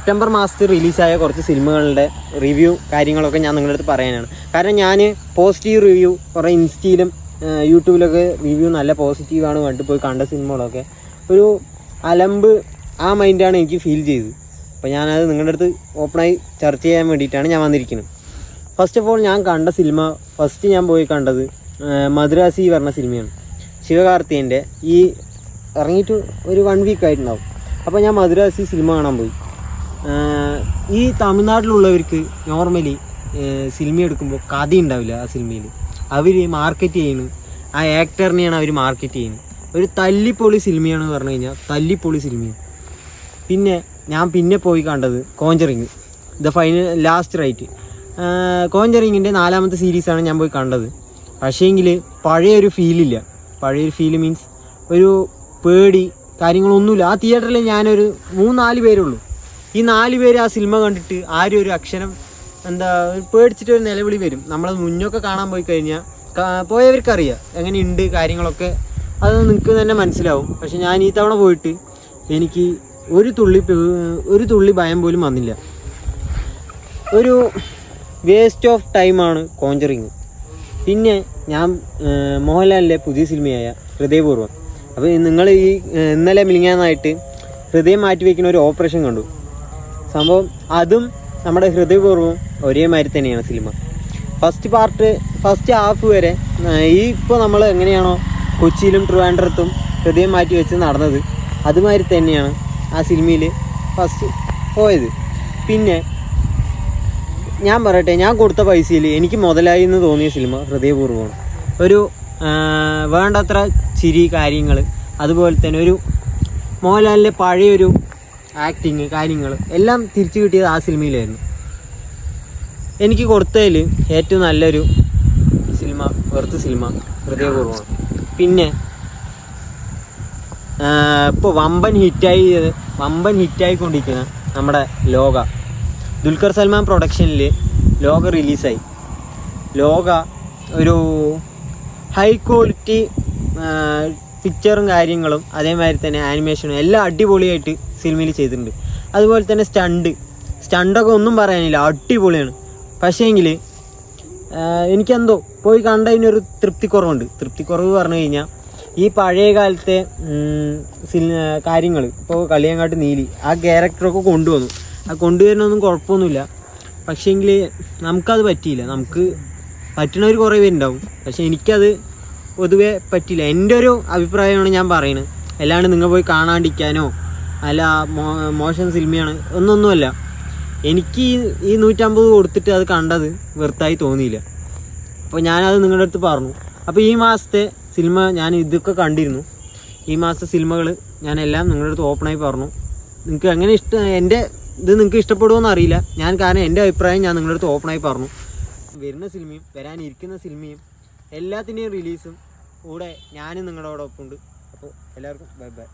September മാസത്തിൽ റിലീസായ കുറച്ച് സിനിമകളുടെ റിവ്യൂ കാര്യങ്ങളൊക്കെ ഞാൻ നിങ്ങളുടെ അടുത്ത് പറയാനാണ്. കാരണം ഞാൻ പോസിറ്റീവ് റിവ്യൂ കുറേ ഇൻസ്റ്റയിലും യൂട്യൂബിലൊക്കെ റിവ്യൂ നല്ല പോസിറ്റീവാണ് കണ്ടു പോയി കണ്ട സിനിമകളൊക്കെ ഒരു അലമ്പ് ആ മൈൻഡാണ് എനിക്ക് ഫീൽ ചെയ്തത്. അപ്പോൾ ഞാനത് നിങ്ങളുടെ അടുത്ത് ഓപ്പണായി ചർച്ച ചെയ്യാൻ വേണ്ടിയിട്ടാണ് ഞാൻ വന്നിരിക്കുന്നത്. ഫസ്റ്റ് ഓഫ് ഓൾ ഞാൻ കണ്ട സിനിമ ഫസ്റ്റ് ഞാൻ പോയി കണ്ടത് മദ്രാസി പറഞ്ഞ സിനിമയാണ്. ശിവകാർത്തികേയൻ്റെ ഈ ഇറങ്ങിയിട്ട് ഒരു 1 വീക്ക് ആയിട്ടുണ്ടാവും. അപ്പോൾ ഞാൻ മദ്രാസി സിനിമ കാണാൻ പോയി. ഈ തമിഴ്നാട്ടിലുള്ളവർക്ക് നോർമലി സിനിമ എടുക്കുമ്പോൾ കഥ ഉണ്ടാവില്ല. ആ സിനിമയിൽ അവർ മാർക്കറ്റ് ചെയ്യുന്നു, ആ ആക്ടറിനെയാണ് അവർ മാർക്കറ്റ് ചെയ്യുന്നത്. ഒരു തല്ലിപ്പൊളി സിനിമയാണെന്ന് പറഞ്ഞു കഴിഞ്ഞാൽ തല്ലിപ്പൊളി സിനിമയാണ്. പിന്നെ ഞാൻ പോയി കണ്ടത് conjuring the final last rite. കോഞ്ചറിങ്ങിൻ്റെ 4ാമത്തെ സീരീസാണ് ഞാൻ പോയി കണ്ടത്. പക്ഷേങ്കിൽ പഴയൊരു ഫീലില്ല. പഴയൊരു ഫീല് മീൻസ് ഒരു പേടി കാര്യങ്ങളൊന്നുമില്ല. ആ തിയേറ്ററിൽ ഞാനൊരു 3-4 പേരുള്ളൂ. ഈ 4 പേര് ആ സിനിമ കണ്ടിട്ട് ആരും ഒരു അക്ഷരം പേടിച്ചിട്ട് ഒരു നിലവിളി വരും. നമ്മളത് മുന്നൊക്കെ കാണാൻ പോയി കഴിഞ്ഞാൽ പോയവർക്കറിയാം എങ്ങനെയുണ്ട് കാര്യങ്ങളൊക്കെ, അത് നിങ്ങൾക്ക് തന്നെ മനസ്സിലാവും. പക്ഷെ ഞാൻ ഈ തവണ പോയിട്ട് എനിക്ക് ഒരു തുള്ളി ഭയം പോലും വന്നില്ല. ഒരു വേസ്റ്റ് ഓഫ് ടൈമാണ് കോഞ്ചറിങ്. പിന്നെ ഞാൻ മോഹൻലാലിൻ്റെ പുതിയ സിനിമയായ ഹൃദയപൂർവ്വം, അപ്പോൾ നിങ്ങൾ ഈ ഇന്നലെ മിനിങ്ങാന്നായിട്ട് ഹൃദയം മാറ്റി വയ്ക്കുന്ന ഒരു ഓപ്പറേഷൻ കണ്ടു. സംഭവം അതും നമ്മുടെ ഹൃദയപൂർവ്വം ഒരേ മാതിരി തന്നെയാണ് സിനിമ. ഫസ്റ്റ് ഹാഫ് വരെ ഇപ്പോൾ നമ്മൾ എങ്ങനെയാണോ കൊച്ചിയിലും ട്രിവാൻഡ്രത്തും ഹൃദയം മാറ്റി വെച്ച് നടന്നത് അതുമാതിരി തന്നെയാണ് ആ സിനിമയിൽ ഫസ്റ്റ് പോയത്. പിന്നെ ഞാൻ പറയട്ടെ, ഞാൻ കൊടുത്ത പൈസയിൽ എനിക്ക് മുതലായി എന്ന് തോന്നിയ സിനിമ ഹൃദയപൂർവ്വമാണ്. ഒരു വേണ്ടത്ര ചിരി കാര്യങ്ങൾ, അതുപോലെ തന്നെ ഒരു മോഹൻലാലിൻ്റെ പഴയൊരു ആക്ടിങ് കാര്യങ്ങൾ എല്ലാം തിരിച്ചു കിട്ടിയത് ആ സിനിമയിലായിരുന്നു. എനിക്ക് കൊടുത്തതിൽ ഏറ്റവും നല്ലൊരു സിനിമ വെറുത്ത സിനിമ ഹൃദയപൂർവ്വമാണ്. പിന്നെ ഇപ്പോൾ വമ്പൻ ഹിറ്റായിക്കൊണ്ടിരിക്കുന്ന നമ്മുടെ ലോക, ദുൽഖർ സൽമാൻ പ്രൊഡക്ഷനിൽ ലോക റിലീസായി. ലോക ഒരു ഹൈ ക്വാളിറ്റി പിക്ചറും കാര്യങ്ങളും അതേമാതിരി തന്നെ ആനിമേഷനും എല്ലാം അടിപൊളിയായിട്ട് സിനിമയിൽ ചെയ്തിട്ടുണ്ട്. അതുപോലെ തന്നെ സ്റ്റണ്ടൊക്കെ ഒന്നും പറയാനില്ല, അടിപൊളിയാണ്. പക്ഷേങ്കിൽ എനിക്കെന്തോ പോയി കണ്ടതിനൊരു തൃപ്തിക്കുറവ് പറഞ്ഞു കഴിഞ്ഞാൽ ഈ പഴയ കാലത്തെ കാര്യങ്ങൾ ഇപ്പോൾ കളിയങ്ങാട്ട് നീലി ആ ക്യാരക്ടറൊക്കെ കൊണ്ടുവന്നു. ആ കൊണ്ടുവരുന്നൊന്നും കുഴപ്പമൊന്നുമില്ല. പക്ഷേങ്കിൽ നമുക്കത് പറ്റിയില്ല. നമുക്ക് പറ്റുന്നവർ കുറേ പേരുണ്ടാവും, പക്ഷേ എനിക്കത് പൊതുവെ പറ്റില്ല. എൻ്റെ ഒരു അഭിപ്രായമാണ് ഞാൻ പറയുന്നത്. അല്ലാണ്ട് നിങ്ങൾ പോയി കാണാണ്ടിരിക്കാനോ അല്ല മോശം സിനിമയാണ് ഒന്നൊന്നുമല്ല. എനിക്ക് ഈ 150 കൊടുത്തിട്ട് അത് കണ്ടത് വെറുതായി തോന്നിയില്ല. അപ്പോൾ ഞാനത് നിങ്ങളുടെ അടുത്ത് പറഞ്ഞു. അപ്പോൾ ഈ മാസത്തെ സിനിമ ഞാൻ ഇതൊക്കെ കണ്ടിരുന്നു. ഈ മാസത്തെ സിനിമകൾ ഞാനെല്ലാം നിങ്ങളുടെ അടുത്ത് ഓപ്പണായി പറഞ്ഞു. നിങ്ങൾക്ക് എങ്ങനെ എൻ്റെ ഇത് നിങ്ങൾക്ക് ഇഷ്ടപ്പെടുമോയെന്ന് അറിയില്ല. കാരണം എൻ്റെ അഭിപ്രായം ഞാൻ നിങ്ങളുടെ അടുത്ത് ഓപ്പണായി പറഞ്ഞു. വരുന്ന സിനിമയും വരാനിരിക്കുന്ന സിനിമയും എല്ലാത്തിൻ്റെയും റിലീസും കൂടെ ഞാനും നിങ്ങളോടൊപ്പം ഉണ്ട്. അപ്പോൾ എല്ലാവർക്കും ബൈ ബൈ.